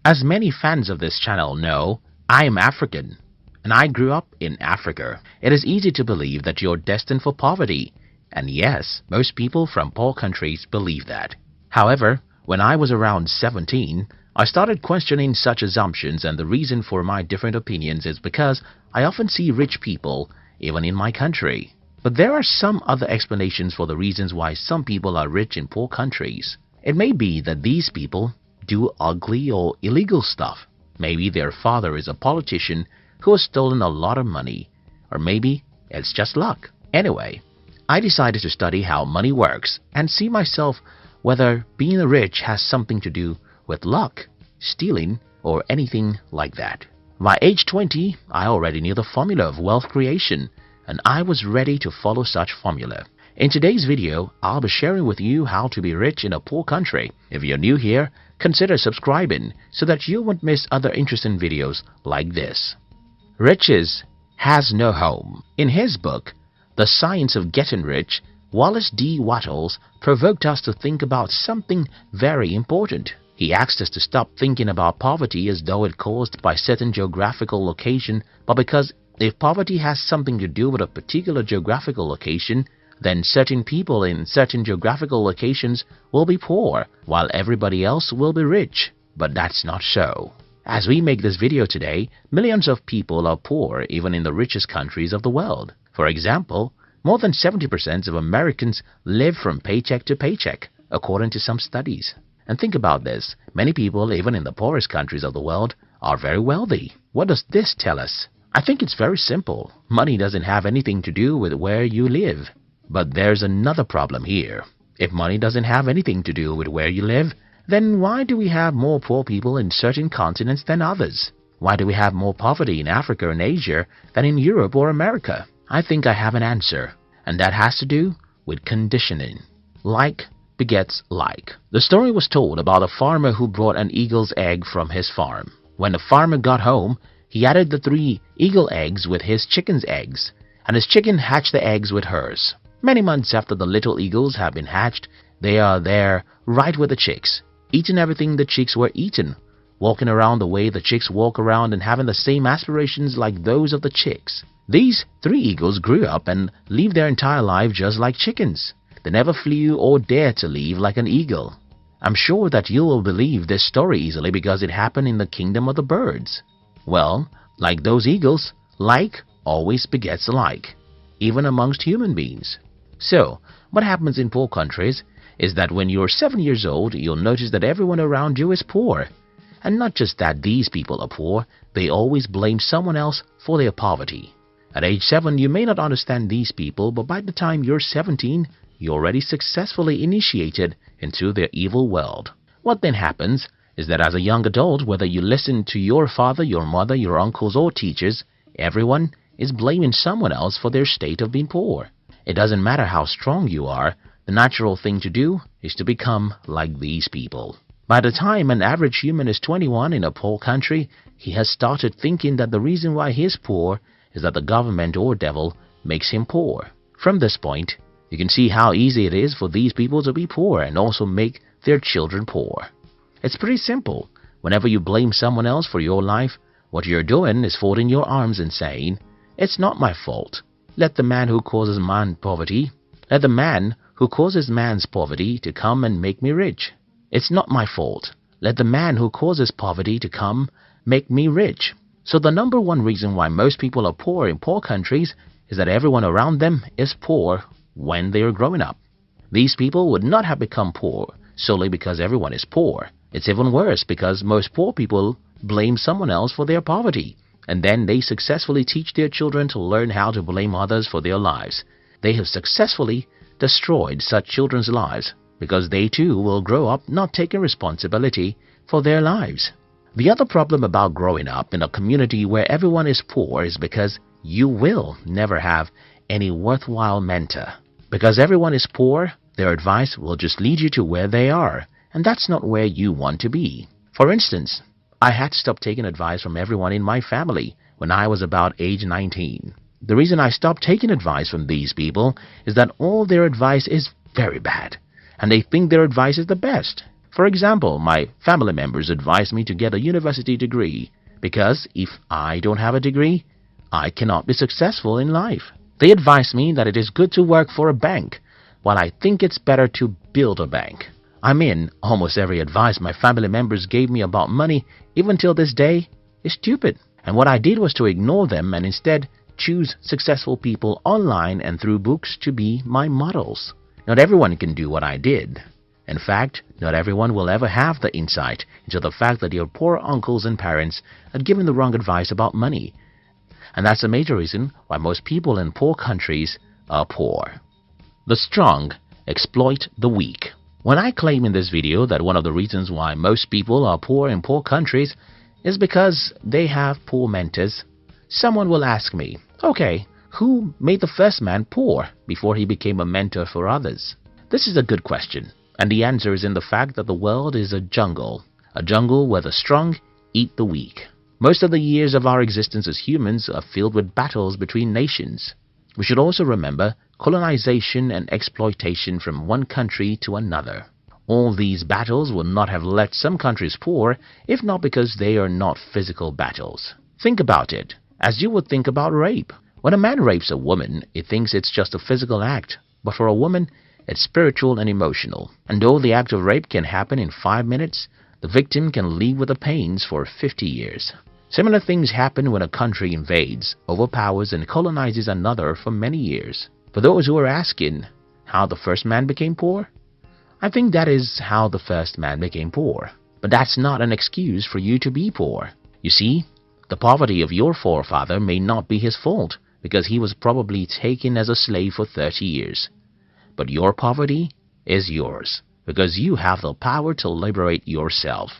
As many fans of this channel know, I am African, and I grew up in Africa. It is easy to believe that you're destined for poverty, and yes, most people from poor countries believe that. However, when I was around 17, I started questioning such assumptions, and the reason for my different opinions is because I often see rich people even in my country. But there are some other explanations for the reasons why some people are rich in poor countries. It may be that these people do ugly or illegal stuff. Maybe their father is a politician who has stolen a lot of money, or maybe it's just luck. Anyway, I decided to study how money works and see myself whether being rich has something to do with luck, stealing, or anything like that. By age 20, I already knew the formula of wealth creation, and I was ready to follow such formula. In today's video, I'll be sharing with you how to be rich in a poor country. If you're new here, consider subscribing so that you won't miss other interesting videos like this. Riches has no home. In his book, The Science of Getting Rich, Wallace D. Wattles provoked us to think about something very important. He asked us to stop thinking about poverty as though it caused by certain geographical location, but because if poverty has something to do with a particular geographical location, then certain people in certain geographical locations will be poor, while everybody else will be rich. But that's not so. As we make this video today, millions of people are poor even in the richest countries of the world. For example, more than 70% of Americans live from paycheck to paycheck, according to some studies. And think about this, many people even in the poorest countries of the world are very wealthy. What does this tell us? I think it's very simple. Money doesn't have anything to do with where you live. But there's another problem here. If money doesn't have anything to do with where you live, then why do we have more poor people in certain continents than others? Why do we have more poverty in Africa and Asia than in Europe or America? I think I have an answer, and that has to do with conditioning. Like begets like. The story was told about a farmer who brought an eagle's egg from his farm. When the farmer got home, he added the 3 eagle eggs with his chicken's eggs, and his chicken hatched the eggs with hers. Many months after the little eagles have been hatched, they are there right with the chicks, eating everything the chicks were eaten, walking around the way the chicks walk around and having the same aspirations like those of the chicks. These 3 eagles grew up and lived their entire life just like chickens. They never flew or dared to live like an eagle. I'm sure that you will believe this story easily because it happened in the kingdom of the birds. Well, like those eagles, like always begets like, even amongst human beings. So, what happens in poor countries is that when you're 7 years old, you'll notice that everyone around you is poor. And not just that these people are poor, they always blame someone else for their poverty. At age 7, you may not understand these people, but by the time you're 17, you're already successfully initiated into their evil world. What then happens is that as a young adult, whether you listen to your father, your mother, your uncles or teachers, everyone is blaming someone else for their state of being poor. It doesn't matter how strong you are, the natural thing to do is to become like these people. By the time an average human is 21 in a poor country, he has started thinking that the reason why he is poor is that the government or devil makes him poor. From this point, you can see how easy it is for these people to be poor and also make their children poor. It's pretty simple. Whenever you blame someone else for your life, what you're doing is folding your arms and saying, "It's not my fault. Let the man who causes man's poverty to come and make me rich. It's not my fault. Let the man who causes poverty to come make me rich." So the number one reason why most people are poor in poor countries is that everyone around them is poor when they are growing up. These people would not have become poor solely because everyone is poor. It's even worse because most poor people blame someone else for their poverty, and then they successfully teach their children to learn how to blame others for their lives. They have successfully destroyed such children's lives because they too will grow up not taking responsibility for their lives. The other problem about growing up in a community where everyone is poor is because you will never have any worthwhile mentor. Because everyone is poor, their advice will just lead you to where they are, and that's not where you want to be. For instance, I had to stop taking advice from everyone in my family when I was about age 19. The reason I stopped taking advice from these people is that all their advice is very bad, and they think their advice is the best. For example, my family members advise me to get a university degree because if I don't have a degree, I cannot be successful in life. They advise me that it is good to work for a bank, while I think it's better to build a bank. I mean, almost every advice my family members gave me about money, even till this day, is stupid. And what I did was to ignore them and instead choose successful people online and through books to be my models. Not everyone can do what I did. In fact, not everyone will ever have the insight into the fact that your poor uncles and parents had given the wrong advice about money. And that's a major reason why most people in poor countries are poor. The strong exploit the weak. When I claim in this video that one of the reasons why most people are poor in poor countries is because they have poor mentors, someone will ask me, okay, who made the first man poor before he became a mentor for others? This is a good question, and the answer is in the fact that the world is a jungle where the strong eat the weak. Most of the years of our existence as humans are filled with battles between nations. We should also remember colonization and exploitation from one country to another. All these battles would not have left some countries poor if not because they are not physical battles. Think about it, as you would think about rape. When a man rapes a woman, he thinks it's just a physical act, but for a woman, it's spiritual and emotional. And though the act of rape can happen in 5 minutes, the victim can live with the pains for 50 years. Similar things happen when a country invades, overpowers, and colonizes another for many years. For those who are asking how the first man became poor, I think that is how the first man became poor. But that's not an excuse for you to be poor. You see, the poverty of your forefather may not be his fault because he was probably taken as a slave for 30 years. But your poverty is yours because you have the power to liberate yourself.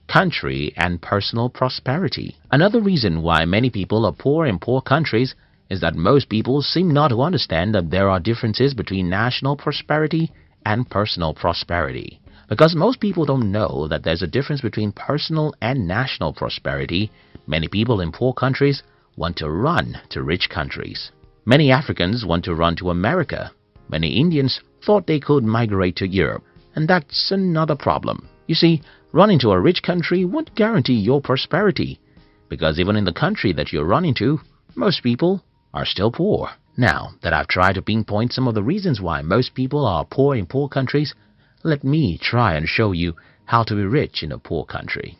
Country and personal prosperity. Another reason why many people are poor in poor countries is that most people seem not to understand that there are differences between national prosperity and personal prosperity. Because most people don't know that there's a difference between personal and national prosperity, many people in poor countries want to run to rich countries. Many Africans want to run to America. Many Indians thought they could migrate to Europe, and that's another problem. You see, running to a rich country won't guarantee your prosperity, because even in the country that you're running to, most people are still poor. Now that I've tried to pinpoint some of the reasons why most people are poor in poor countries, let me try and show you how to be rich in a poor country.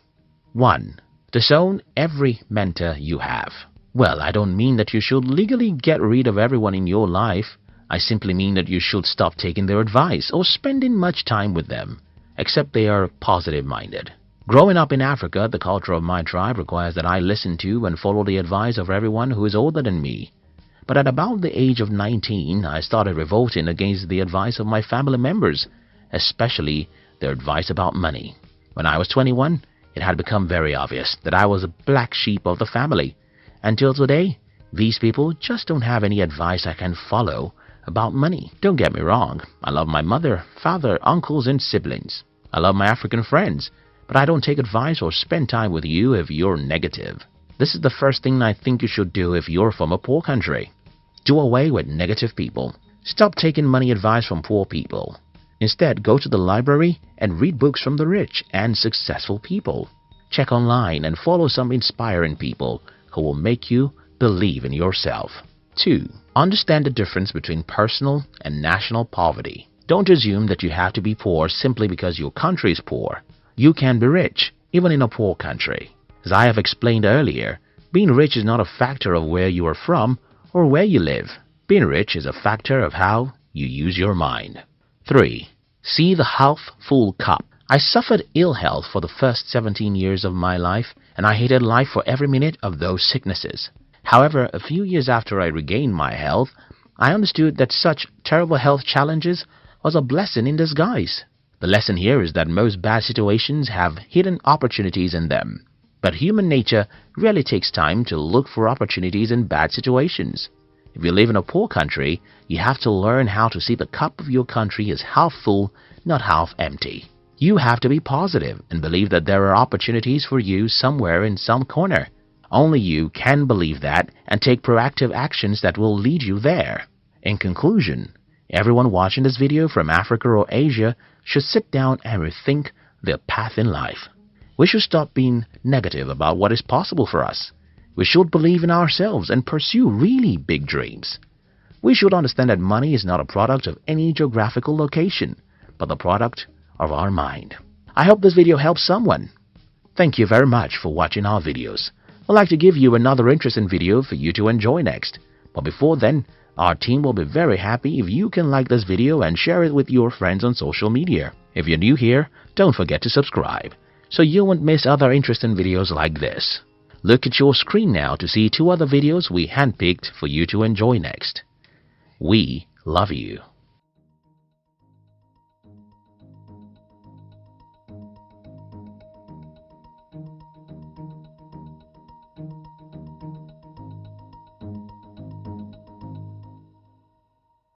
1. Disown every mentor you have. Well, I don't mean that you should legally get rid of everyone in your life. I simply mean that you should stop taking their advice or spending much time with them, except they are positive-minded. Growing up in Africa, the culture of my tribe requires that I listen to and follow the advice of everyone who is older than me. But at about the age of 19, I started revolting against the advice of my family members, especially their advice about money. When I was 21, it had become very obvious that I was a black sheep of the family. Until today, these people just don't have any advice I can follow about money. Don't get me wrong, I love my mother, father, uncles, and siblings. I love my African friends, but I don't take advice or spend time with you if you're negative. This is the first thing I think you should do if you're from a poor country. Do away with negative people. Stop taking money advice from poor people. Instead, go to the library and read books from the rich and successful people. Check online and follow some inspiring people who will make you believe in yourself. 2. Understand the difference between personal and national poverty. Don't assume that you have to be poor simply because your country is poor. You can be rich, even in a poor country. As I have explained earlier, being rich is not a factor of where you are from or where you live. Being rich is a factor of how you use your mind. 3. See the half-full cup. I suffered ill health for the first 17 years of my life, and I hated life for every minute of those sicknesses. However, a few years after I regained my health, I understood that such terrible health challenges was a blessing in disguise. The lesson here is that most bad situations have hidden opportunities in them. But human nature really takes time to look for opportunities in bad situations. If you live in a poor country, you have to learn how to see the cup of your country as half full, not half empty. You have to be positive and believe that there are opportunities for you somewhere in some corner. Only you can believe that and take proactive actions that will lead you there. In conclusion, everyone watching this video from Africa or Asia should sit down and rethink their path in life. We should stop being negative about what is possible for us. We should believe in ourselves and pursue really big dreams. We should understand that money is not a product of any geographical location, but the product of our mind. I hope this video helps someone. Thank you very much for watching our videos. I'd like to give you another interesting video for you to enjoy next. But before then, our team will be very happy if you can like this video and share it with your friends on social media. If you're new here, don't forget to subscribe, so you won't miss other interesting videos like this. Look at your screen now to see 2 other videos we handpicked for you to enjoy next. We love you.